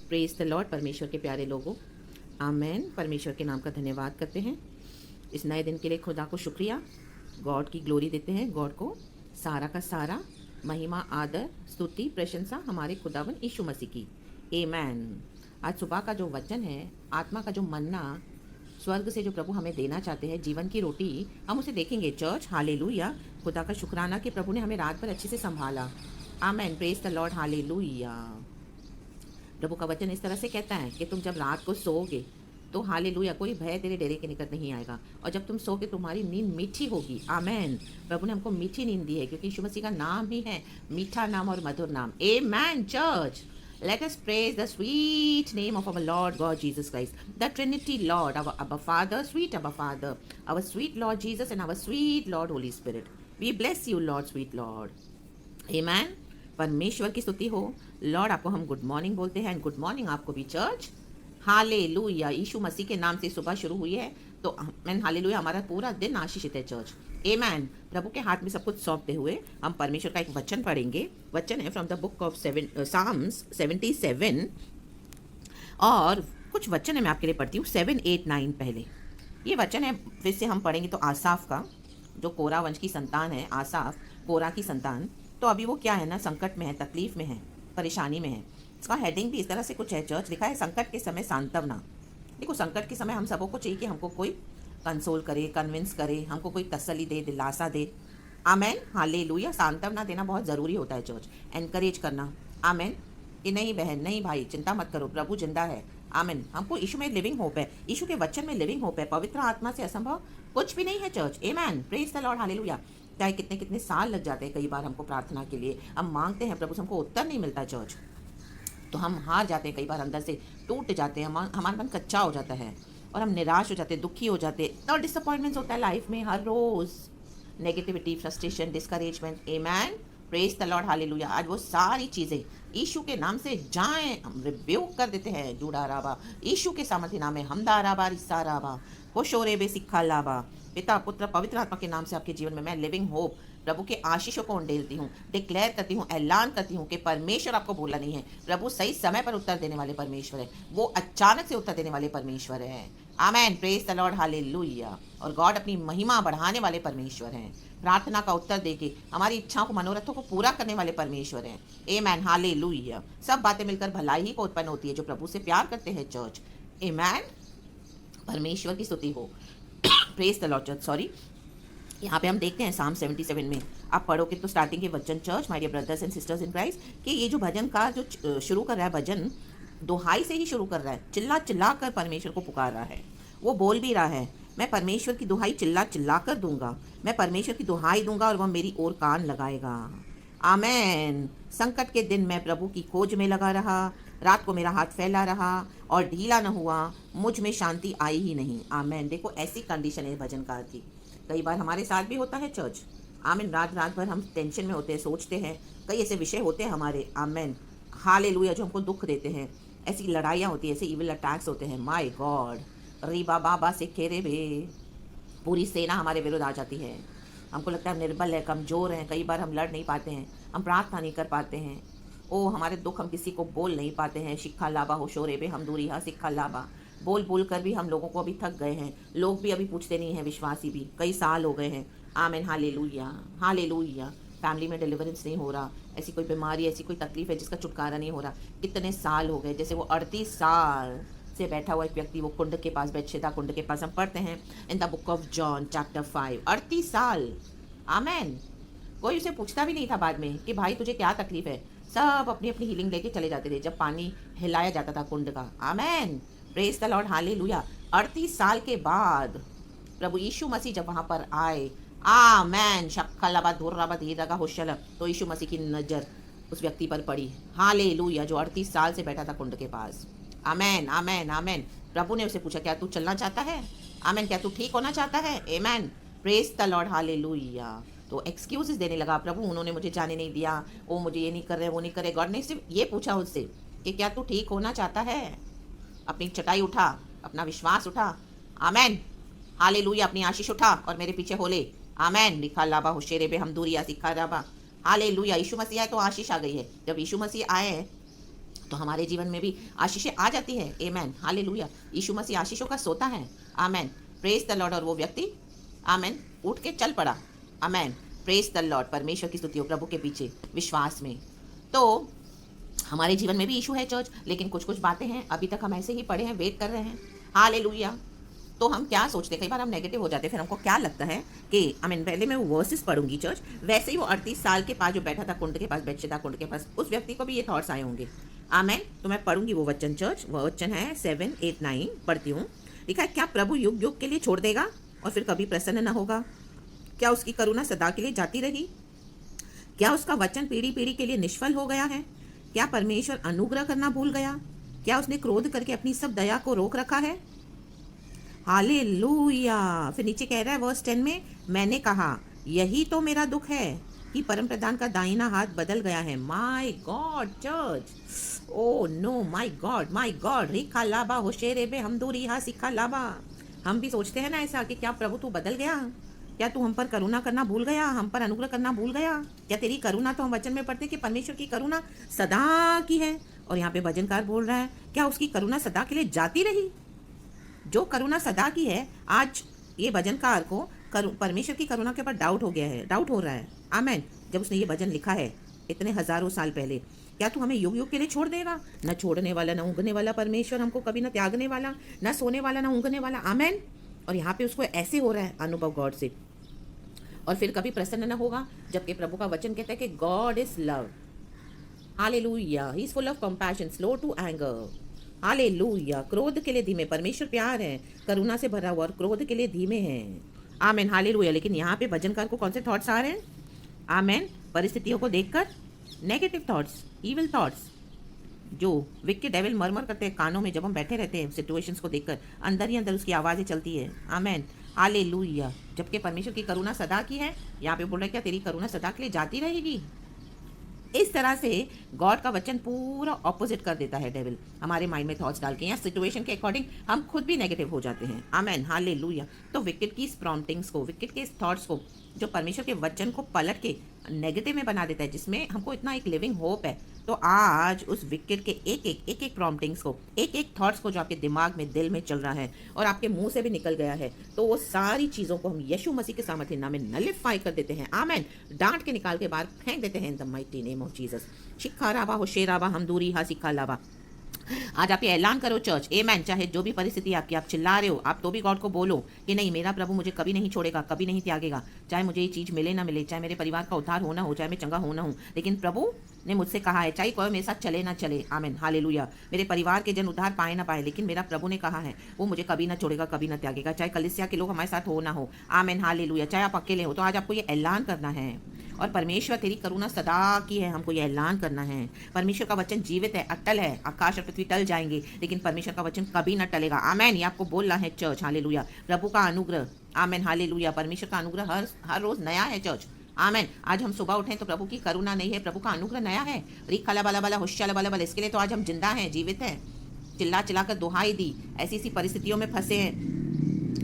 Praise the Lord. परमेश्वर के प्यारे लोगों, आमेन। परमेश्वर के नाम का धन्यवाद करते हैं इस नए दिन के लिए। खुदा को शुक्रिया, गॉड की ग्लोरी देते हैं। गॉड को सारा का सारा महिमा, आदर, स्तुति, प्रशंसा हमारे खुदावन यीशु मसीह की। आमेन। आज सुबह का जो वचन है, आत्मा का जो मन्ना स्वर्ग से जो प्रभु हमें देना चाहते हैं, जीवन की रोटी, हम उसे देखेंगे चर्च। हालेलुया। खुदा का शुक्राना कि प्रभु ने हमें रात भर अच्छे से संभाला। Amen. Praise the Lord. Hallelujah. प्रभु का वचन इस तरह से कहता है कि तुम जब रात को सोओगे तो हालेलुया, कोई भय तेरे डेरे के निकट नहीं आएगा, और जब तुम सोओगे तुम्हारी नींद मीठी होगी। आमेन। प्रभु ने हमको मीठी नींद दी है, क्योंकि यीशु मसीह का नाम ही है मीठा नाम और मधुर नाम। Amen. Church, let us praise the sweet name of our Lord God Jesus Christ, the Trinity Lord, our Abba Father, sweet Abba Father, our sweet Lord Jesus and our sweet Lord Holy Spirit. We bless you, Lord, sweet Lord. Amen. परमेश्वर की स्तुति हो। Lord, आपको हम good morning बोलते हैं, and good morning आपको भी चर्च। हालेलुया। यीशु मसीह के नाम से सुबह शुरू हुई है, तो आमेन। हालेलुया। हमारा पूरा दिन आशीषित है चर्च। आमेन। प्रभु के हाथ में सब कुछ सौंपते हुए हम परमेश्वर का एक वचन पढ़ेंगे। वचन है from the book of Psalms 77, और कुछ वचन है मैं आपके लिए पढ़ती हूँ 7, 8, 9। पहले ये वचन है, फिर से हम पढ़ेंगे तो आसाफ का, जो कोरा वंश की संतान है। आसाफ कोरा की संतान, तो अभी वो क्या है ना, संकट में है, तकलीफ में है, परेशानी में है। इसका हेडिंग भी इस तरह से कुछ है चर्च। लिखा है संकट के समय सांत्वना। देखो, संकट के समय हम सबको चाहिए कि हमको कोई कंसोल करे, कन्विंस करे, हमको कोई तसल्ली दे, दिलासा दे। आमेन। हालेलुया। सांत्वना देना बहुत ज़रूरी होता है चर्च। एनकरेज करना। आमेन। कि नहीं बहन, नहीं भाई, चिंता मत करो, प्रभु जिंदा है। आमेन। हमको यीशु में लिविंग होप है, यीशु के वचन में लिविंग होप है। पवित्र आत्मा से असंभव कुछ भी नहीं है church. Amen. Praise the Lord. Hallelujah. चाहे कितने कितने साल लग जाते हैं कई बार हमको प्रार्थना के लिए, हम मांगते हैं प्रभु से, हमको उत्तर नहीं मिलता चर्च, तो हम हार जाते हैं, कई बार अंदर से टूट जाते हैं, हमारा मन कच्चा हो जाता है और हम निराश हो जाते हैं, दुखी हो जाते हैं। और डिसअपॉइंटमेंट्स होता है लाइफ में हर रोज़, negativity, frustration, discouragement. Amen. Praise the Lord. Hallelujah. आज वो सारी चीज़ें यीशु के नाम से जाएं, हम रिब्यूक कर देते हैं। जूडा राबा, यीशु के सामर्थ्य नाम में हमदा राबा, रिसा राबा, होशोरे बे सिक्खा लाबा। पिता, पुत्र, पवित्र आत्मा के नाम से आपके जीवन में मैं लिविंग होप, प्रभु के आशीषों को उंडेलती हूँ, डिक्लेयर करती हूँ, ऐलान करती हूँ कि परमेश्वर आपको भूला नहीं है। प्रभु सही समय पर उत्तर देने वाले परमेश्वर है, वो अचानक से उत्तर देने वाले परमेश्वर है। Amen. Praise the Lord. Hallelujah. और गॉड अपनी महिमा बढ़ाने वाले परमेश्वर हैं, प्रार्थना का उत्तर देके हमारी इच्छाओं को, मनोरथों को पूरा करने वाले परमेश्वर हैं। आमेन। हालेलुया। सब बातें मिलकर भलाई ही को उत्पन्न होती है जो प्रभु से प्यार करते हैं चर्च। आमेन। परमेश्वर की स्तुति हो। Praise the Lord church. Sorry, यहाँ पे हम देखते हैं साम 77 में, आप पढ़ोगे तो स्टार्टिंग के वचन church, my dear brothers and sisters in Christ, कि ये जो भजन का जो शुरू कर रहा है, भजन दोहाई से ही शुरू कर रहा है, चिल्ला चिल्ला कर परमेश्वर को पुकार रहा है। वो बोल भी रहा है, मैं परमेश्वर की दुहाई चिल्ला चिल्ला कर दूंगा, मैं परमेश्वर की दुहाई दूंगा और वह मेरी ओर कान लगाएगा। आमेन। संकट के दिन मैं प्रभु की खोज में लगा रहा, रात को मेरा हाथ फैला रहा और ढीला न हुआ, मुझ में शांति आई ही नहीं। आमेन। देखो, ऐसी कंडीशन है भजनकार की। कई बार हमारे साथ भी होता है चर्च। आमेन। रात रात भर हम टेंशन में होते हैं, सोचते हैं, कई ऐसे विषय होते हैं हमारे। आमेन। हालेलुया। जो हमको दुख देते हैं, ऐसी लड़ाइयाँ होती हैं, ऐसे इविल अटैक्स होते हैं। माय गॉड, रीबा बाबा से खेरे बे, पूरी सेना हमारे विरुद्ध आ जाती है। हमको लगता है निर्बल है, कमज़ोर हैं, कई बार हम लड़ नहीं पाते हैं, हम प्रार्थना नहीं कर पाते हैं। ओ, हमारे दुख हम किसी को बोल नहीं पाते हैं। शिक्खा लाबा हो शोरे बे हम दूरी हा सिक्खा लाबा। बोल बोल कर भी हम लोगों को अभी थक गए हैं, लोग भी अभी पूछते नहीं हैं, विश्वासी भी, कई साल हो गए हैं। आमेन। हालेलुया। हालेलुया। फैमिली में डिलीवरेंस नहीं हो रहा, ऐसी कोई बीमारी, ऐसी कोई तकलीफ है जिसका छुटकारा नहीं हो रहा। कितने साल हो गए, जैसे वो 38 साल से बैठा हुआ एक व्यक्ति, वो कुंड के पास, बेतशेदा कुंड के पास, हम पढ़ते हैं in the book of John chapter 5, 38 साल। आमेन। कोई उसे पूछता भी नहीं था बाद में कि भाई तुझे क्या तकलीफ है, सब अपनी अपनी हीलिंग लेके चले जाते थे जब पानी हिलाया जाता था कुंड का। Amen. Praise the Lord. Hallelujah. 38 साल के बाद प्रभु यीशु मसीह जब वहाँ पर आए, आमेन, शक्खलाबा धुर्राबा धीरगा होशल, तो यीशु मसीह की नज़र उस व्यक्ति पर पड़ी। हालेलुया। जो 38 साल से बैठा था कुंड के पास। आमेन। आमेन। आमेन। प्रभु ने उसे पूछा, क्या तू चलना चाहता है? आमेन। क्या तू ठीक होना चाहता है? Amen. Praise the Lord. Hallelujah. तो एक्सक्यूजेस देने लगा, प्रभु उन्होंने मुझे जाने नहीं दिया, वो मुझे ये नहीं कर रहे, वो नहीं कर रहे। गॉड ने सिर्फ ये पूछा उससे कि क्या तू ठीक होना चाहता है? अपनी चटाई उठा, अपना विश्वास उठा। आमेन। हालेलुया। अपनी आशीष उठा और मेरे पीछे हो ले। आमेन। लिखा लाबा होशेरे बे हम दूरिया सिखा राबा। हालेलुया। यीशु मसीह आए तो आशीष आ गई है। जब यीशु मसीह आए तो हमारे जीवन में भी आशीषें आ जाती है। आमेन, हालेलुया। यीशु मसीह आशीषों का सोता है। Amen, praise the Lord. और वो व्यक्ति आमेन उठ के चल पड़ा। आमेन, प्रेज द लॉर्ड। परमेश्वर की स्तुति हो प्रभु के पीछे विश्वास में। तो हमारे जीवन में भी यीशु है चर्च, लेकिन कुछ कुछ बातें हैं अभी तक हम ऐसे ही पड़े हैं, वेट कर रहे हैं। हालेलुया। तो हम क्या सोचते हैं, कई बार हम नेगेटिव हो जाते हैं, फिर हमको क्या लगता है कि पहले मैं वो वर्सेस पढ़ूंगी चर्च। वैसे ही वो 38 साल के पास जो बैठा था कुंड के पास, बेतशेदा कुंड के पास, उस व्यक्ति को भी ये थॉट्स आए होंगे। आमेन। तो मैं पढ़ूंगी वो वचन चर्च। वो वचन है 7, 8, 9 पढ़ती हूँ। लिखा है, क्या प्रभु युग युग के लिए छोड़ देगा और फिर कभी प्रसन्न न होगा? क्या उसकी करुणा सदा के लिए जाती रही? क्या उसका वचन पीढ़ी पीढ़ी के लिए निष्फल हो गया है? क्या परमेश्वर अनुग्रह करना भूल गया? क्या उसने क्रोध करके अपनी सब दया को रोक रखा है? हालेलुया। फिर नीचे कह रहा है वर्स 10 में, मैंने कहा यही तो मेरा दुख है कि परम प्रधान का दाहिना हाथ बदल गया है। My God church, oh no, my God. रिखा लाबा होशेरे बे हमदूरी हा सिखा लाबा। हम भी सोचते हैं ना ऐसा कि क्या प्रभु तू बदल गया? क्या तू हम पर करुणा करना भूल गया? हम पर अनुग्रह करना भूल गया? क्या तेरी करुणा, तो हम वचन में पढ़ते कि परमेश्वर की करुणा सदा की है, और यहाँ पे भजनकार बोल रहा है क्या उसकी करुणा सदा के लिए जाती रही? जो करुणा सदा की है, आज ये भजनकार को परमेश्वर की करुणा के ऊपर डाउट हो गया है, डाउट हो रहा है। आमेन। जब उसने ये भजन लिखा है इतने हजारों साल पहले, क्या तू हमें युग युग के लिए छोड़ देगा? न छोड़ने वाला, न ऊँघने वाला परमेश्वर, हमको कभी न त्यागने वाला, न सोने वाला, न ऊँघने वाला। आमेन। और यहाँ पे उसको ऐसे हो रहा है अनुभव गॉड से, और फिर कभी प्रसन्न न होगा, जबकि प्रभु का वचन कहता है कि God is love. Hallelujah. He is full of compassion, slow to anger. Hallelujah. क्रोध के लिए धीमे, परमेश्वर प्यार है, करुणा से भरा हुआ और क्रोध के लिए धीमे हैं। आमेन, हालेलुया। लेकिन यहाँ पे भजनकार को कौन से थॉट्स आ रहे हैं? आमेन। परिस्थितियों को देखकर नेगेटिव थॉट्स, इविल थॉट्स, जो विक्की डेविल मरमर करते हैं कानों में जब हम बैठे रहते हैं सिचुएशंस को देखकर, अंदर ही अंदर उसकी आवाज़ें चलती है। आमेन, हालेलुया। जबकि परमेश्वर की करुणा सदा की है। यहाँ पे बोल रहा है क्या तेरी करुणा सदा के लिए जाती रहेगी? इस तरह से गॉड का वचन पूरा ऑपोजिट कर देता है डेविल हमारे माइंड में थॉट्स डाल के, या सिचुएशन के अकॉर्डिंग हम खुद भी नेगेटिव हो जाते हैं। आमेन, हालेलुया। तो विकेट की इस प्रॉम्प्टिंग्स को, विकेट के इस थॉट्स को, जो परमेश्वर के वचन को पलट के नेगेटिव में बना देता है, जिसमें हमको इतना एक लिविंग होप है, तो आज उस विकेट के एक एक प्रॉम्प्टिंग्स को, एक एक थॉट्स को जो आपके दिमाग में, दिल में चल रहा है और आपके मुंह से भी निकल गया है, तो वो सारी चीज़ों को हम यीशु मसीह के सामर्थ्य नाम में नलिफाई कर देते हैं। आमेन। डांट के निकाल के बाहर फेंक देते हैं in the mighty name of Jesus. शिखा राबा होशेराबा हमदूरी हा सिखा लाबा। आज आप ये ऐलान करो चर्च, आमेन। चाहे जो भी परिस्थिति आपकी, आप चिल्ला रहे हो, आप तो भी गॉड को बोलो कि नहीं, मेरा प्रभु मुझे कभी नहीं छोड़ेगा, कभी नहीं त्यागेगा। चाहे मुझे ये चीज़ मिले ना मिले, चाहे मेरे परिवार का उद्धार होना हो, चाहे मैं चंगा होना हूँ, लेकिन प्रभु ने मुझसे कहा है, चाहे कोई मेरे साथ चले ना चले। आमेन, हालेलुया। मेरे परिवार के जन उद्धार पाए ना पाए, लेकिन मेरा प्रभु ने कहा है वो मुझे कभी ना छोड़ेगा, कभी ना त्यागेगा। चाहे कलीसिया के लोग हमारे साथ हो ना हो। आमेन, हालेलुया। चाहे आप अकेले हो, तो आज आपको ये ऐलान करना है। और परमेश्वर तेरी करुणा सदा की है, हमको ये ऐलान करना है। परमेश्वर का वचन जीवित है, अटल है। आकाश और पृथ्वी टल जाएंगे, लेकिन परमेश्वर का वचन कभी न टलेगा। आमेन। ये आपको बोलना है चर्च, हालेलुया। प्रभु का अनुग्रह, आमेन, हालेलुया। परमेश्वर का अनुग्रह हर रोज नया है चर्च। आमेन। आज हम सुबह उठें तो प्रभु की करुणा नहीं है, प्रभु का अनुग्रह नया है। रिखला बाला बाला होशियाला बाला बाला, इसके लिए तो आज हम जिंदा हैं, जीवित हैं। चिल्ला चिल्ला कर दुहाई दी, ऐसी ऐसी परिस्थितियों में फंसे हैं,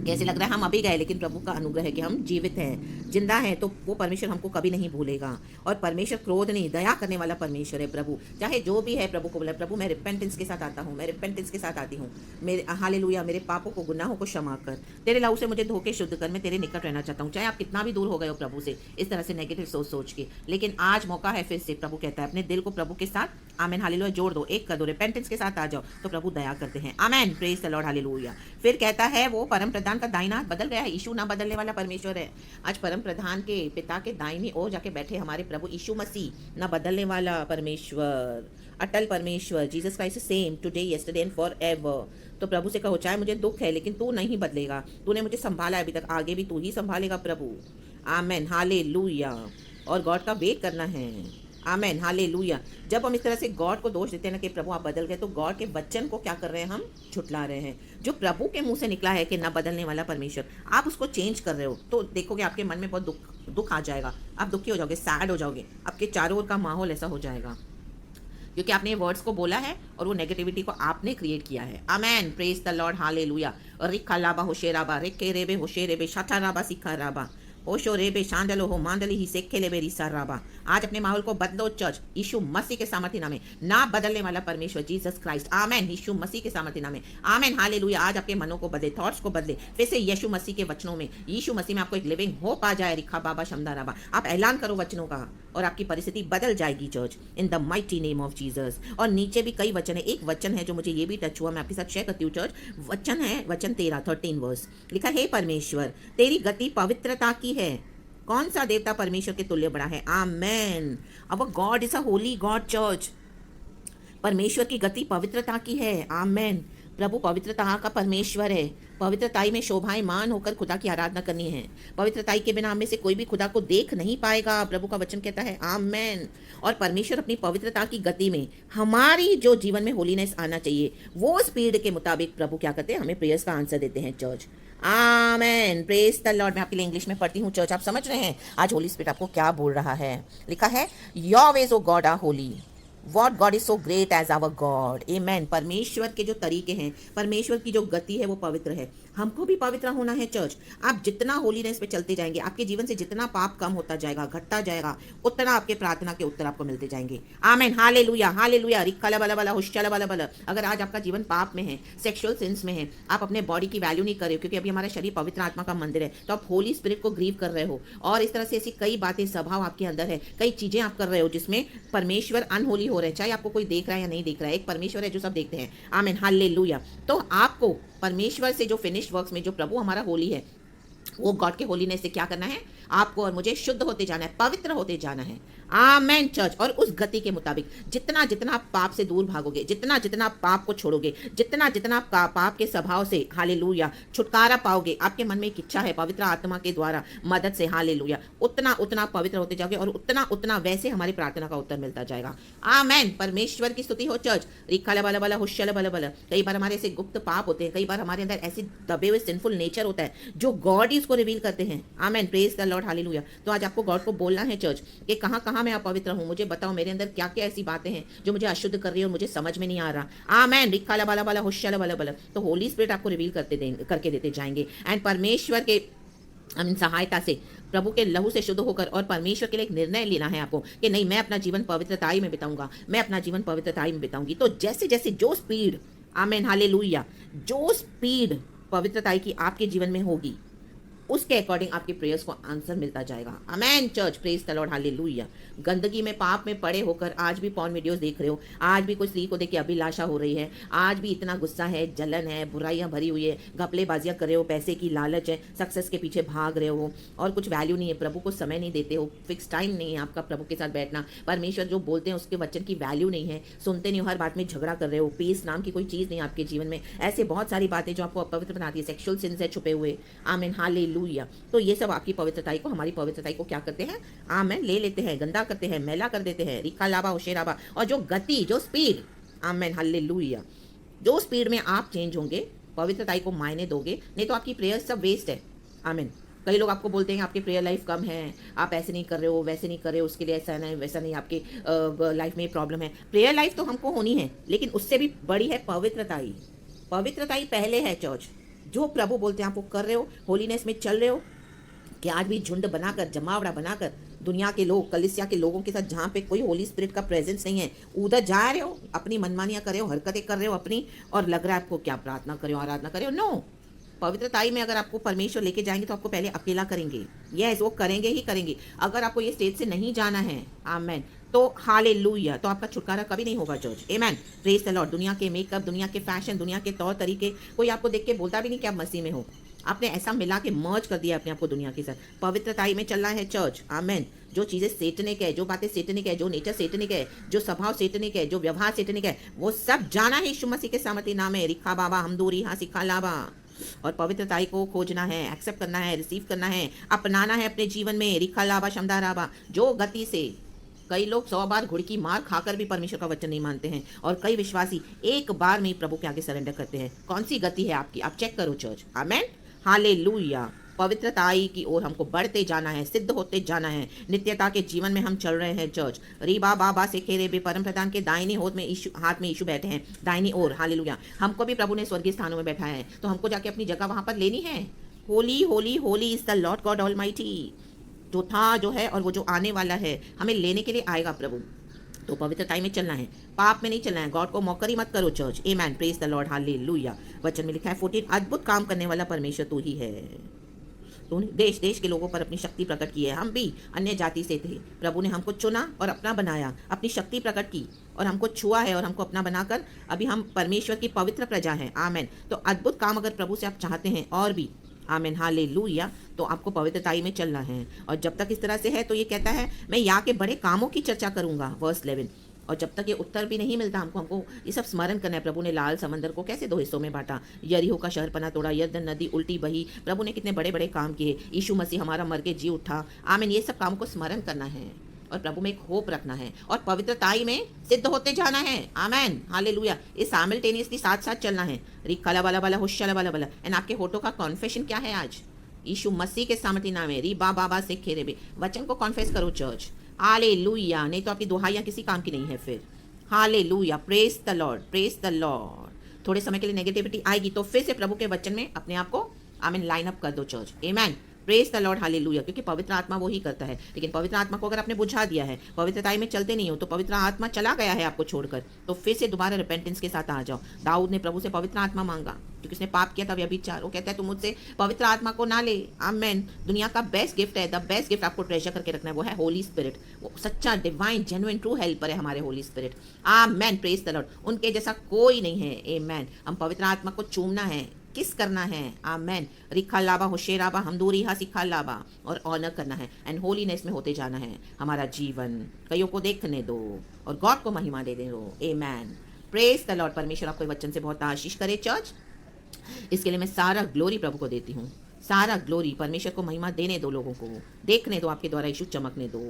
कैसे लग रहा है हम अभी गए, लेकिन प्रभु का अनुग्रह है कि हम जीवित हैं, जिंदा हैं, तो वो परमेश्वर हमको कभी नहीं भूलेगा। और परमेश्वर क्रोध नहीं, दया करने वाला परमेश्वर है प्रभु। चाहे जो भी है, प्रभु को बोला, प्रभु मैं रिपेंटेंस के साथ आता हूँ, मैं रिपेंटेंस के साथ आती हूँ। मेरे हालेलुया, मेरे पापों को, गुनाहों को क्षमा कर, तेरे लहू से मुझे धो के शुद्ध कर, मैं तेरे निकट रहना चाहता हूँ। चाहे आप कितना भी दूर हो गए हो प्रभु से, इस तरह से नेगेटिव सोच सोच के, लेकिन आज मौका है फिर से। प्रभु कहता है अपने दिल को प्रभु के साथ, आमेन, हालेलुया, जोड़ दो, एक कर दो, रिपेंटेंस के साथ आ जाओ, तो प्रभु दया करते हैं। आमेन, प्रेज द लॉर्ड, हालेलुया। फिर कहता है वो परम प्रधान का दाहिना हाथ बदल गया है। यीशु ना बदलने वाला परमेश्वर है। आज परम प्रधान के पिता के दाहिनी ओर जाके बैठे हमारे प्रभु यीशु मसीह, ना बदलने वाला परमेश्वर, अटल परमेश्वर। Jesus Christ same today, yesterday and forever. तो प्रभु से कहो, चाहे मुझे दुख है, लेकिन तू नहीं बदलेगा। तूने मुझे संभाला है अभी तक, आगे भी तू ही संभालेगा प्रभु। आमेन, हालेलुया। और गॉड का वेट करना है। आमेन, हालेलुया। जब हम इस तरह से गॉड को दोष देते हैं ना कि प्रभु आप बदल गए, तो गॉड के वचन को क्या कर रहे हैं, हम झुठला रहे हैं। जो प्रभु के मुंह से निकला है कि ना बदलने वाला परमेश्वर, आप उसको चेंज कर रहे हो, तो देखोगे आपके मन में बहुत दुख आ जाएगा। आप दुखी हो जाओगे, सैड हो जाओगे, आपके चारों ओर का माहौल ऐसा हो जाएगा, क्योंकि आपने ये वर्ड्स को बोला है और वो नेगेटिविटी को आपने क्रिएट किया है। Amen, praise the Lord, hallelujah. रिखा लाबा होशेराबा, रिके रेबे होशेरेबे, शाटा राबा सिखा राबा। ओ शोरे बे शांडलो हो मांडली ही सेखेले बेरी सराबा। आज अपने माहौल को बदलो चर्च, यीशु मसीह के सामर्थ्य नाम में। ना बदलने वाला परमेश्वर जीसस क्राइस्ट, आमेन, यीशु मसीह के सामर्थ्य नाम में, आमेन, हालेलुया। आज आपके मनों को बदले, थॉट्स को बदले, फिर से यीशु मसीह के वचनों में, यीशु मसीह में आपको एक लिविंग होप आ जाए। रिखा बाबा शमदा राबा, आप ऐलान करो वचनों का और आपकी परिस्थिति बदल जाएगी church, in the mighty name of Jesus. और नीचे भी कई वचन है, एक वचन है जो मुझे ये भी टच हुआ, मैं आपके साथ शेयर करती हूँ चर्च। वचन है वचन 13 वर्स, लिखा है परमेश्वर तेरी गति पवित्रता की है। कौन सा देवता परमेश्वर के तुल्य बड़ा है? Amen. Our God is a holy God church. परमेश्वर की गति पवित्रता की है। आमेन। प्रभु पवित्रता का परमेश्वर है। पवित्रताई में शोभायमान होकर खुदा की आराधना करनी है। पवित्रताई के बिना हमें से कोई भी खुदा को देख नहीं पाएगा, प्रभु का वचन कहता है। आमेन। और परमेश्वर अपनी पवित्रता की गति में हमारी जो जीवन में होलीनेस आना चाहिए, वो स्पीड के मुताबिक प्रभु क्या करते हैं? हमें प्रेयर्स का आंसर देते हैं church. Amen, praise the Lord. मैं आपके लिए इंग्लिश में पढ़ती हूँ चर्च, आप समझ रहे हैं आज होली स्पिरिट आपको क्या बोल रहा है। लिखा है, your ways O God are holy, what God is so great as our God. Amen. परमेश्वर के जो तरीके हैं, परमेश्वर की जो गति है वो पवित्र है। हमको भी पवित्र होना है चर्च। आप जितना होलीनेस पे चलते जाएंगे, आपके जीवन से जितना पाप कम होता जाएगा, घटता जाएगा, उतना आपके प्रार्थना के उत्तर आपको मिलते जाएंगे। आमेन, हालेलुया, हालेलुया। रिक्काला बला बला हुश्चला बला बला। अगर आज आपका जीवन पाप में है, सेक्सुअल सिंस में है, आप अपने बॉडी की वैल्यू नहीं कर रहे हो, क्योंकि अभी हमारा शरीर पवित्र आत्मा का मंदिर है, तो आप होली स्पिरिट को ग्रीव कर रहे हो। और इस तरह से ऐसी कई बातें, स्वभाव आपके अंदर है, कई चीजें आप कर रहे हो जिसमें परमेश्वर अनहोली हो रहे हैं। चाहे आपको कोई देख रहा है या नहीं देख रहा है, एक परमेश्वर है जो सब देखते हैं। आमेन, हालेलुया। तो आपको परमेश्वर से जो फिनिश्ड वर्क्स में जो प्रभु हमारा होली है, वो गॉड के होलीनेस से क्या करना है? आपको और मुझे शुद्ध होते जाना है, पवित्र होते जाना है। आमेन चर्च। और उस गति के मुताबिक जितना जितना आप पाप से दूर भागोगे, जितना जितना आप पाप को छोड़ोगे, जितना जितना आप पाप के स्वभाव से हालेलुया छुटकारा पाओगे, आपके मन में एक इच्छा है पवित्र आत्मा के द्वारा मदद से, हालेलुया, उतना उतना पवित्र होते जाओगे और उतना उतना वैसे हमारी प्रार्थना का उत्तर मिलता जाएगा। आमेन। परमेश्वर की स्तुति हो चर्च। रिक्काला बला बला हुश्चला बला बला। कई बार हमारे ऐसे गुप्त पाप होते हैं, कई बार हमारे अंदर ऐसे दबे हुए सिंफुल नेचर होता है जो गॉड ही उसको रिवील करते हैं। आमेन, प्रेज द लॉर्ड, हालेलुया। तो आज आपको गॉड को बोलना है चर्च कि कहाँ कहाँ मैं अपवित्र हूँ, मुझे बताओ, मेरे अंदर क्या क्या ऐसी बातें हैं जो मुझे अशुद्ध कर रही है और मुझे समझ में नहीं आ रहा। आमेन। रिक्काला बाला बाला हुश्चला बला बला। तो होली स्पिरिट आपको रिवील करके देते जाएंगे। एंड परमेश्वर के सहायता से, प्रभु के लहू से शुद्ध होकर, और परमेश्वर के लिए एक निर्णय लेना है आपको कि नहीं, मैं अपना जीवन पवित्रताई में बिताऊंगा, मैं अपना जीवन पवित्रताई में बिताऊंगी। तो जैसे जैसे जो स्पीड, आमेन, हालेलुया, जो स्पीड पवित्रताई की आपके जीवन में होगी, उसके अकॉर्डिंग आपके प्रेयर्स को आंसर मिलता जाएगा। Amen church, praise the Lord, hallelujah. गंदगी में, पाप में पड़े होकर आज भी पॉर्न वीडियोस देख रहे हो, आज भी कोई स्त्री को देख के अभिलाषा हो रही है, आज भी इतना गुस्सा है, जलन है, बुराइयां भरी हुई है, घपलेबाजियां कर रहे हो, पैसे की लालच है, सक्सेस के पीछे भाग रहे हो और कुछ वैल्यू नहीं है, प्रभु को समय नहीं देते हो, फिक्स टाइम नहीं है आपका प्रभु के साथ बैठना, परमेश्वर जो बोलते हैं उसके वचन की वैल्यू नहीं है, सुनते नहीं हो, हर बात में झगड़ा कर रहे हो, पीस नाम की कोई चीज़ नहीं आपके जीवन में, ऐसे बहुत सारी बातें जो आपको अपवित्र बनाती है, सेक्सुअल सिंस है छुपे हुए। आमेन, हालेलुया। तो ये सब आपकी पवित्रताई को, हमारी पवित्रताई को क्या करते हैं? आमेन, ले लेते हैं, गंदा करते हैं, मैला कर देते हैं। रिखा लाबा होशेराबा। और जो गति, जो स्पीड, आमेन, हालेलुया, जो स्पीड में आप चेंज होंगे, पवित्रताई को मायने दोगे, नहीं तो आपकी प्रेयर सब वेस्ट है। आमेन। कई लोग आपको बोलते हैं आपकी प्रेयर लाइफ कम है, आप ऐसे नहीं कर रहे हो, वैसे नहीं कर रहे हो, उसके लिए ऐसा नहीं वैसा नहीं, आपके लाइफ में प्रॉब्लम है। प्रेयर लाइफ तो हमको होनी है, लेकिन उससे भी बड़ी है पवित्रताई। पवित्रताई पहले है चर्च। जो प्रभु बोलते हैं आप वो कर रहे हो, होलीनेस में चल रहे हो, कि आज भी झुंड बनाकर, जमावड़ा बनाकर, दुनिया के लोग, कलिसिया के लोगों के साथ जहाँ पे कोई होली स्पिरिट का प्रेजेंस नहीं है, उधर जा रहे हो, अपनी मनमानियाँ कर रहे हो, हरकतें कर रहे हो अपनी, और लग रहा है आपको क्या प्रार्थना करे हो, आराधना करे हो। नो, पवित्रताई में अगर आपको परमेश्वर लेके जाएंगे तो आपको पहले अकेला करेंगे। यस, वो करेंगे ही करेंगे। अगर आपको ये स्टेज से नहीं जाना है, आमेन, तो हालेलुया, तो आपका छुटकारा कभी नहीं होगा church. Amen, praise the Lord. दुनिया के मेकअप, दुनिया के फैशन, दुनिया के तौर तरीके, कोई आपको देख के बोलता भी नहीं कि आप मसीह में हो। आपने ऐसा मिला के मर्ज कर दिया अपने आप को दुनिया के साथ। पवित्रताई में चलना है चर्च। आमेन। जो चीज़ें सेटनिक है, जो बातें सेटनिक है, जो नेचर सेटनिक है, जो स्वभाव सेटनिक है, जो व्यवहार सेटनिक है, वो सब जाना है यीशु मसीह के सामर्थ्य नाम है। रिखा बाबा हमदूरी हाँ सिखा लाबा। और पवित्रताई को खोजना है, एक्सेप्ट करना है, रिसीव करना है, अपनाना है अपने जीवन में। रिखा लाबा शमदा राबा। जो गति से, कई लोग 100 बार घुड़की मार खाकर भी परमेश्वर का वचन नहीं मानते हैं, और कई विश्वासी एक बार में ही प्रभु के आगे सरेंडर करते हैं। कौन सी गति है आपकी? आप चेक करो चर्च। आमेन, हालेलुया। पवित्रताई की ओर हमको बढ़ते जाना है, सिद्ध होते जाना है। नित्यता के जीवन में हम चल रहे हैं चर्च। रीबा बाबा से खेरे बे परम प्रधान के दाहिनी हाथ में यीशु बैठे हैं, दाहिनी ओर। हालेलुया। हमको भी प्रभु ने स्वर्गीय स्थानों में बैठाया है, तो हमको जाके अपनी जगह वहां पर लेनी है। Holi Holi Holi is the Lord God almighty. जो था, जो है और वो जो आने वाला है, हमें लेने के लिए आएगा प्रभु। तो पवित्रता में चलना है, पाप में नहीं चलना है। गॉड को मौकरी मत करो church. Amen, praise the Lord, hallelujah. वचन में लिखा है 14, अद्भुत काम करने वाला परमेश्वर तू ही है। तो देश देश के लोगों पर अपनी शक्ति प्रकट की है। हम भी अन्य जाति से थे, प्रभु ने हमको चुना और अपना बनाया, अपनी शक्ति प्रकट की और हमको छुआ है और हमको अपना बनाकर अभी हम परमेश्वर की पवित्र प्रजा हैं। आमेन। तो अद्भुत काम अगर प्रभु से आप चाहते हैं और भी, आमेन, हालेलुया, तो आपको पवित्रताई में चलना है। और जब तक इस तरह से है तो ये कहता है मैं यहाँ के बड़े कामों की चर्चा करूंगा, वर्स 11। और जब तक ये उत्तर भी नहीं मिलता हमको ये सब स्मरण करना है। प्रभु ने लाल समंदर को कैसे 2 हिस्सों में बांटा, यरीहो का शहरपना तोड़ा, यरदन नदी उल्टी बही। प्रभु ने कितने बड़े बड़े काम किए। यीशु मसीह हमारा मर के जी उठा। आमीन। ये सब कामों को स्मरण करना है और प्रभु में एक होप रखना है और पवित्रताई में सिद्ध होते जाना है। आमेन, हालेलुया। इस साइमल्टेनियसली साथ साथ चलना है। रिकाला वाला वाला होशाला वाला वाला। एंड आपके होठों का कॉन्फेशन क्या है आज? यीशु मसीह के सामर्थ्य नाम है। री बाबा से खेरे बे, वचन को कॉन्फेस करो चर्च। हालेलुया। नहीं तो आपकी दुहाइयां किसी काम की नहीं है फिर। Hallelujah, praise the Lord, praise the Lord. थोड़े समय के लिए नेगेटिविटी आएगी तो फिर से प्रभु के वचन में अपने आप को आमीन लाइन अप कर दो चर्च। आमीन, प्रेज द लॉर्ड, हालेलुया। क्योंकि पवित्र आत्मा वो ही करता है। लेकिन पवित्र आत्मा को अगर आपने बुझा दिया है, पवित्रताई में चलते नहीं हो, तो पवित्र आत्मा चला गया है आपको छोड़कर, तो फिर से दोबारा रिपेंटेंस के साथ आ जाओ। दाऊद ने प्रभु से पवित्र आत्मा मांगा क्योंकि उसने पाप किया था, व्यभिचार। वो कहता है तू मुझसे पवित्र आत्मा को ना ले। आमेन। दुनिया का बेस्ट गिफ्ट है, द बेस्ट गिफ्ट आपको ट्रेजर करके रखना है, वो है होली स्पिरिट। वो सच्चा डिवाइन जेन्युइन ट्रू हेल्पर है हमारे Holi spirit. Amen, praise the Lord. उनके जैसा कोई नहीं है। आमेन। हम पवित्र आत्मा को चूमना है, किस करना है। आमेन। रिखा लाबा होशेराबा हमदूरी हा सिखा लाबा, और ऑनर करना है एंड होलीनेस में होते जाना है हमारा जीवन। कईयों को देखने दो और गॉड को महिमा दे दो। आमेन, प्रेज द लॉर्ड। परमेश्वर आपको वचन से बहुत आशीष करे चर्च। इसके लिए मैं सारा ग्लोरी प्रभु को देती हूँ। सारा ग्लोरी परमेश्वर को महिमा देने दो, लोगों को देखने दो, आपके द्वारा यीशु चमकने दो,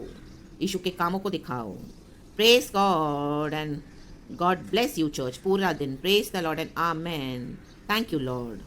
यीशु के कामों को दिखाओ। Praise God and God bless you church. पूरा दिन praise the Lord and amen. Thank you Lord.